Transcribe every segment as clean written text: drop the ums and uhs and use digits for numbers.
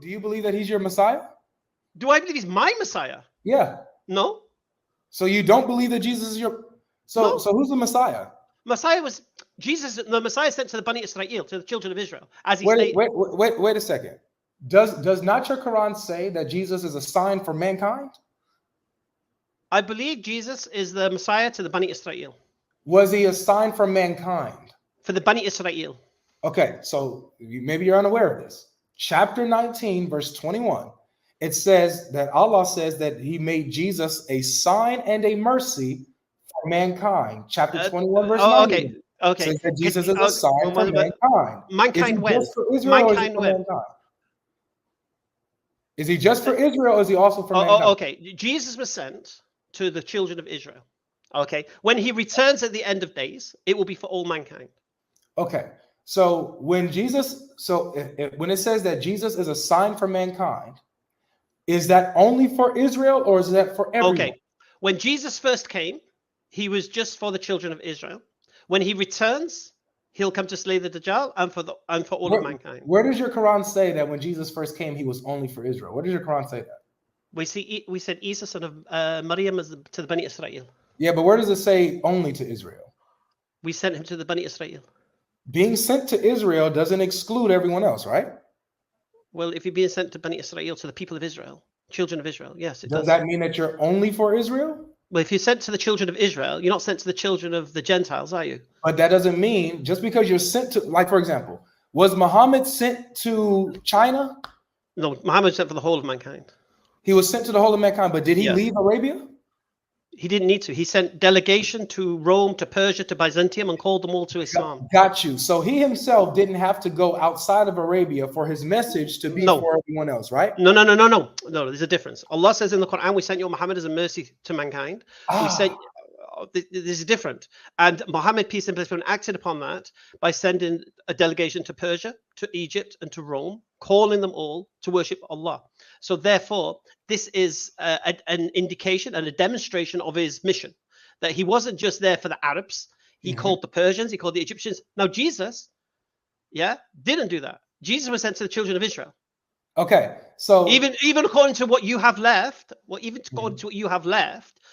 do you believe that he's your Messiah? Do I believe he's my Messiah? Yeah. No. So you don't believe that Jesus is your... So who's the Messiah? Messiah was Jesus. The Messiah sent to the Bani Israel, to the children of Israel, as he Wait, stated. wait a second. Does not your Quran say that Jesus is a sign for mankind? I believe Jesus is the Messiah to the Bani Israel. Was he a sign for mankind? For the Bani Israel. Okay, so maybe you're unaware of this. Chapter 19, verse 21. It says that Allah says that he made Jesus a sign and a mercy for mankind. Chapter 21, verse 9. Okay. Says that Jesus is a sign for mankind. Mankind when? Just for Israel, or is he for mankind? Is he just for Israel, or is he also for mankind? Okay. Jesus was sent to the children of Israel. Okay. When he returns at the end of days, it will be for all mankind. Okay. So when when it says that Jesus is a sign for mankind, is that only for Israel, or is that for everyone? Okay. When Jesus first came, he was just for the children of Israel. When he returns, he'll come to slay the Dajjal and for all of mankind. Where does your Quran say that when Jesus first came, he was only for Israel? Where does your Quran say that? We said Isa, son of Maryam, to the Bani Israel. Yeah, but where does it say only to Israel? We sent him to the Bani Israel. Being sent to Israel doesn't exclude everyone else, right? Well, if you're being sent to Bani Israel, to the people of Israel, children of Israel, yes, it does. Does that mean that you're only for Israel? Well, if you're sent to the children of Israel, you're not sent to the children of the Gentiles, are you? But that doesn't mean, just because you're sent to, like, for example, was Muhammad sent to China? No, Muhammad was sent for the whole of mankind. He was sent to the whole of mankind, but did he leave Arabia? He didn't need to. He sent delegation to Rome, to Persia, to Byzantium, and called them all to Islam. Got you. So he himself didn't have to go outside of Arabia for his message to be for everyone else, right? No. There's a difference. Allah says in the Quran, we sent you Muhammad as a mercy to mankind. We sent. This is different. And Muhammad, peace and blessing, acted upon that by sending a delegation to Persia, to Egypt, and to Rome, calling them all to worship Allah. So therefore, this is an indication and a demonstration of his mission, that he wasn't just there for the Arabs. He called the Persians, he called the Egyptians. Now Jesus, didn't do that. Jesus was sent to the children of Israel. Okay, so even according to what you have left,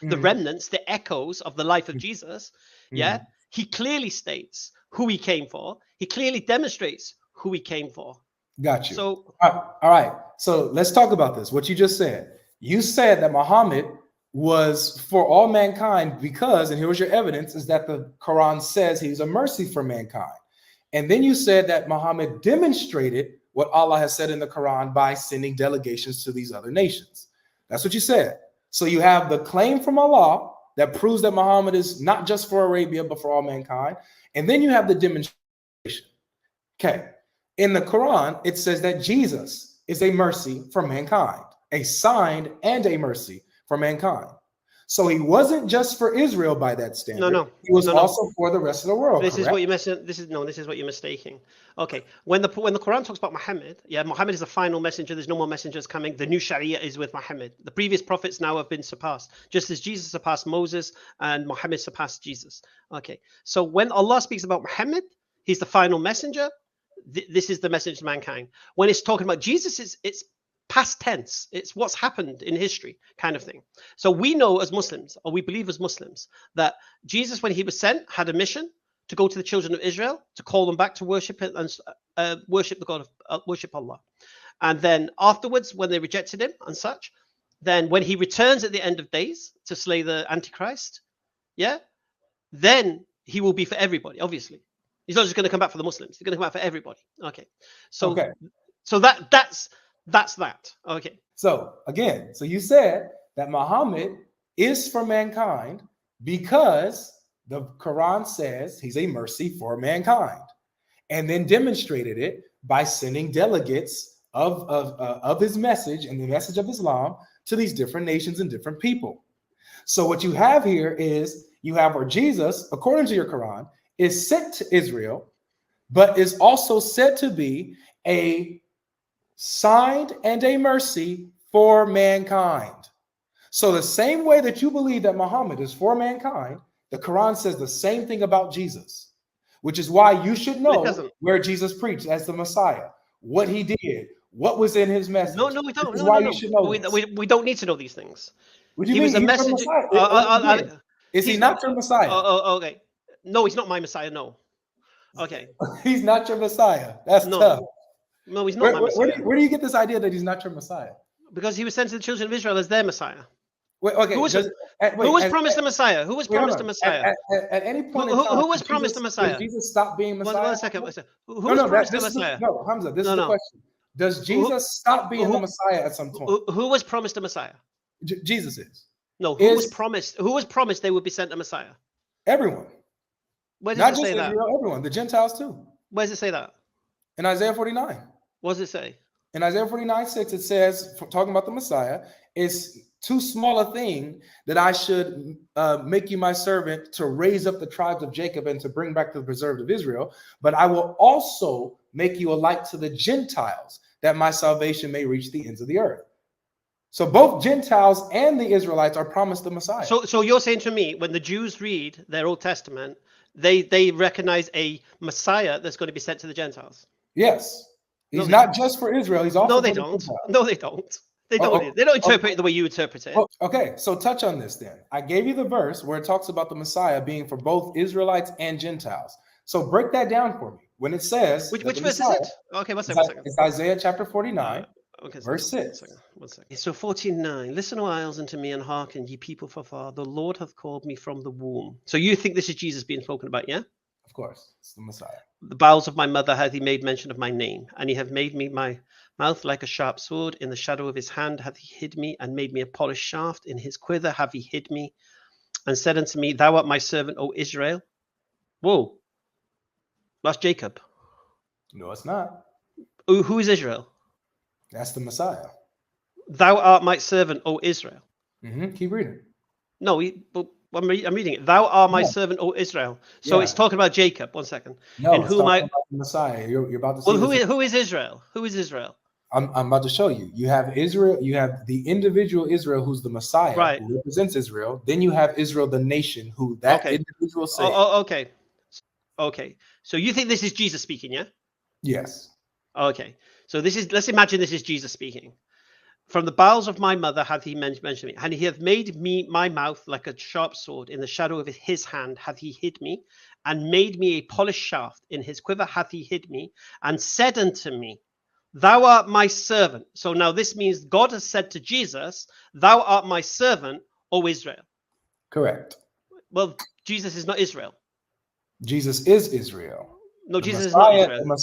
the remnants, the echoes of the life of Jesus, he clearly states who he came for. He clearly demonstrates who he came for. Got you. So, all right. So let's talk about this. What you just said. You said that Muhammad was for all mankind because, and here's your evidence, is that the Quran says he's a mercy for mankind. And then you said that Muhammad demonstrated what Allah has said in the Quran by sending delegations to these other nations. That's what you said. So you have the claim from Allah that proves that Muhammad is not just for Arabia, but for all mankind. And then you have the demonstration. Okay. In the Quran, it says that Jesus is a mercy for mankind, a sign and a mercy for mankind. So he wasn't just for Israel by that standard. No. He was also for the rest of the world. This is what you're missing. This is what you're mistaking. Okay. When the Quran talks about Muhammad, Muhammad is the final messenger. There's no more messengers coming. The new Sharia is with Muhammad. The previous prophets now have been surpassed, just as Jesus surpassed Moses and Muhammad surpassed Jesus. Okay. So when Allah speaks about Muhammad, he's the final messenger. This is the message to mankind. When it's talking about Jesus, it's past tense. It's what's happened in history, kind of thing. So we know as Muslims, or we believe as Muslims, that Jesus, when he was sent, had a mission to go to the children of Israel, to call them back to worship it and worship the God of worship Allah. And then afterwards, when they rejected him and such, then when he returns at the end of days to slay the Antichrist, then he will be for everybody. Obviously, he's not just going to come back for the Muslims. He's going to come back for everybody. Okay, so that's that. Okay. So again, so you said that Muhammad is for mankind because the Quran says he's a mercy for mankind, and then demonstrated it by sending delegates of his message and the message of Islam to these different nations and different people. So what you have here is you have where Jesus, according to your Quran, is sent to Israel, but is also said to be a sign and a mercy for mankind. So the same way that you believe that Muhammad is for mankind, the Quran says the same thing about Jesus, which is why you should know where Jesus preached as the Messiah, what he did, what was in his message. No, we don't. This is No, why no, you should know this. we don't need to know these things. What do you He mean? was a He's your messenger. Messiah. Is he not your Messiah? Okay. No, he's not my Messiah. No. Okay. He's not your Messiah. That's No. tough. No, he's not my Messiah. Where do you get this idea that he's not your Messiah? Because he was sent to the children of Israel as their Messiah. Wait, okay. Who was promised the Messiah? Who was promised the Messiah? At any point, who was promised the Messiah? Did Jesus stop being Messiah? One second. Who was promised the Messiah? No, Hamza, this is the question. Does Jesus stop being the Messiah at some point? Who was promised the Messiah? Jesus is. No, who was promised? Who was promised they would be sent a Messiah? Everyone. Where does Not it just say that? Israel, everyone. The Gentiles too. Where does it say that? In Isaiah 49. What does it say? In Isaiah 49:6, it says, talking about the Messiah, it's too small a thing that I should make you my servant to raise up the tribes of Jacob and to bring back the preserved of Israel. But I will also make you a light to the Gentiles, that my salvation may reach the ends of the earth. So both Gentiles and the Israelites are promised the Messiah. So you're saying to me, when the Jews read their Old Testament, they recognize a Messiah that's going to be sent to the Gentiles? Yes. He's not just for Israel. He's also No, they don't. No, they don't. They don't. They don't interpret it the way you interpret it. Okay, so touch on this then. I gave you the verse where it talks about the Messiah being for both Israelites and Gentiles. So break that down for me. When it says which verse is it? Okay, one second. It's Isaiah chapter 49, verse 6. One second. So 49. Listen, O isles, unto me, and hearken, ye people from far. The Lord hath called me from the womb. So you think this is Jesus being spoken about, yeah? Of course, it's the Messiah. The bowels of my mother hath he made mention of my name, and he hath made me my mouth like a sharp sword. In the shadow of his hand hath he hid me, and made me a polished shaft. In his quiver hath he hid me, and said unto me, Thou art my servant, O Israel. Whoa. That's Jacob. No, it's not. Who is Israel? That's the Messiah. Thou art my servant, O Israel. Keep reading. No, I'm reading it. Thou art my servant, O Israel. So it's talking about Jacob. One second. No, it's talking about the Messiah. You're about to see. Well, who is Israel? Who is Israel? I'm about to show you. You have Israel. You have the individual Israel, who's the Messiah, right, who represents Israel. Then you have Israel, the nation, who that individual saved. Okay. So you think this is Jesus speaking, yeah? Yes. Okay. So let's imagine this is Jesus speaking. From the bowels of my mother hath he mentioned me, and he hath made me my mouth like a sharp sword. In the shadow of his hand hath he hid me, and made me a polished shaft. In his quiver hath he hid me, and said unto me, Thou art my servant. So now this means God has said to Jesus, Thou art my servant, O Israel. Correct. Well, Jesus is not Israel. Jesus is Israel. No, Jesus is not Israel.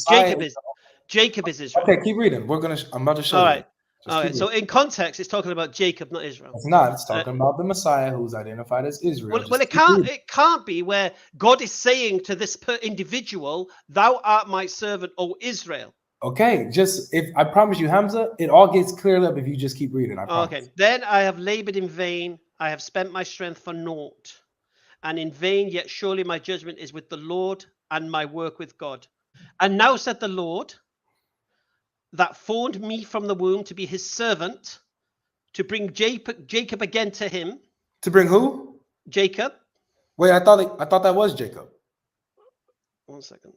Jacob is Israel. Okay, keep reading. I'm about to show you. All right. All right. So in context, it's talking about Jacob, not Israel. It's not. It's talking about the Messiah, who's identified as Israel. Well, it can't be where God is saying to this individual, "Thou art my servant, O Israel." Okay, I promise you, Hamza, it all gets cleared up if you just keep reading. I promise. Okay. Then I have labored in vain. I have spent my strength for naught, and in vain. Yet surely my judgment is with the Lord, and my work with God. And now said the Lord, that formed me from the womb to be his servant, to bring Jacob again to him. To bring who? Jacob. Wait, I thought that was Jacob. 1 second.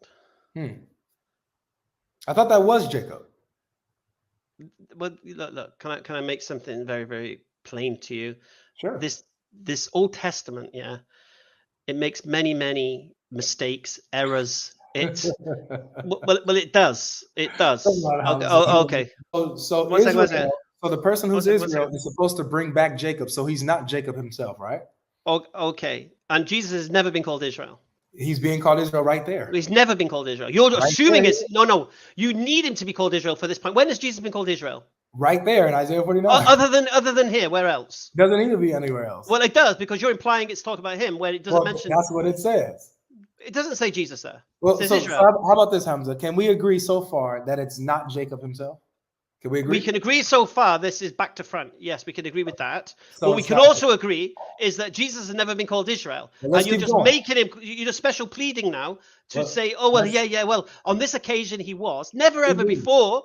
I thought that was Jacob. Well, look. Can I make something very, very plain to you? Sure. This Old Testament, yeah, it makes many, many mistakes, errors. Well, it does. It does. Okay. So Israel, so the person who's Israel is supposed to bring back Jacob. So he's not Jacob himself, right? Okay. And Jesus has never been called Israel. He's being called Israel right there. He's never been called Israel. You're assuming it's no. You need him to be called Israel for this point. When has Jesus been called Israel? Right there in Isaiah 49. Other than here, where else? Doesn't need to be anywhere else. Well, it does, because you're implying it's talking about him where it doesn't mention. That's what it says. It doesn't say Jesus there. Well, so how about this, Hamza? Can we agree so far that it's not Jacob himself? Can we agree? We can agree so far. This is back to front. Yes, we can agree with that. What we can also agree is that Jesus has never been called Israel, and you're just making him. You're just special pleading now to say, "Oh well, yeah. Well, on this occasion he was never before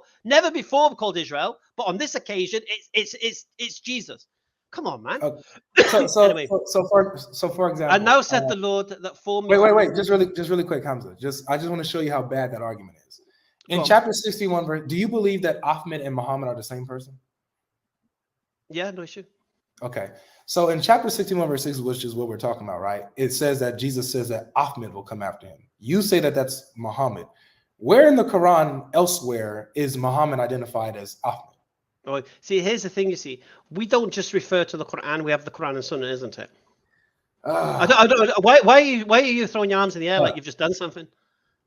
called Israel, but on this occasion it's Jesus." Come on, man. Okay. Anyway. So for example, and now said the Lord that formed. Wait. Just really quick, Hamza. I just want to show you how bad that argument is. In chapter 61, verse, do you believe that Ahmed and Muhammad are the same person? Yeah, no issue. Okay. So in chapter 61, verse 6, which is what we're talking about, right? It says that Jesus says that Ahmed will come after him. You say that that's Muhammad. Where in the Quran elsewhere is Muhammad identified as Ahmed? Oh, see, here's the thing, you see. We don't just refer to the Quran. We have the Quran and Sunnah, isn't it? I don't, why are you throwing your arms in the air like you've just done something?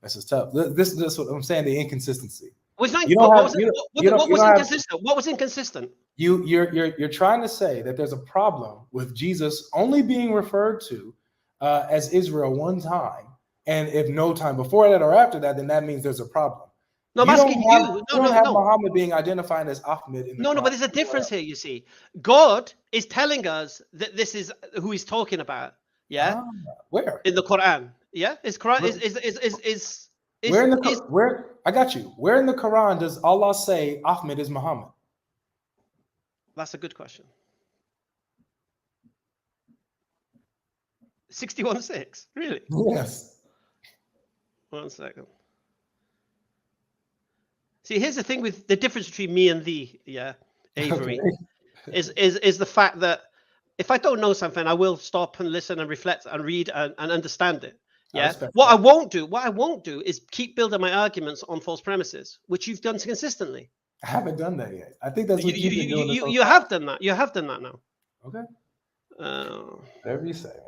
This is tough. This is what I'm saying, the inconsistency. What was inconsistent? What was inconsistent? You're trying to say that there's a problem with Jesus only being referred to as Israel one time, and if no time before that or after that, then that means there's a problem. No, I'm asking you. You don't have Muhammad being identified as Ahmed in the Quran. No, but there's a difference here, you see. God is telling us that this is who he's talking about. Yeah? Where? In the Quran. Yeah? Is Quran where I got you. Where in the Quran does Allah say Ahmed is Muhammad? That's a good question. 61:6. Really? Yes. 1 second. See, here's the thing with the difference between me and thee, yeah, Avery, is the fact that if I don't know something, I will stop and listen and reflect and read and understand it. Yeah. What I won't do is keep building my arguments on false premises, which you've done consistently. I haven't done that yet. I think that's what you've been doing. You have done that. You have done that now. Okay. Whatever you say, man.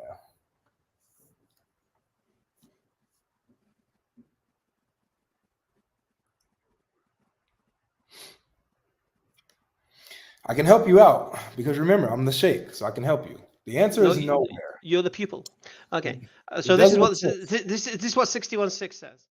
I can help you out because remember, I'm the sheikh, so I can help you. The answer is nowhere. You're the pupil. Okay. So this is what 61:6 says.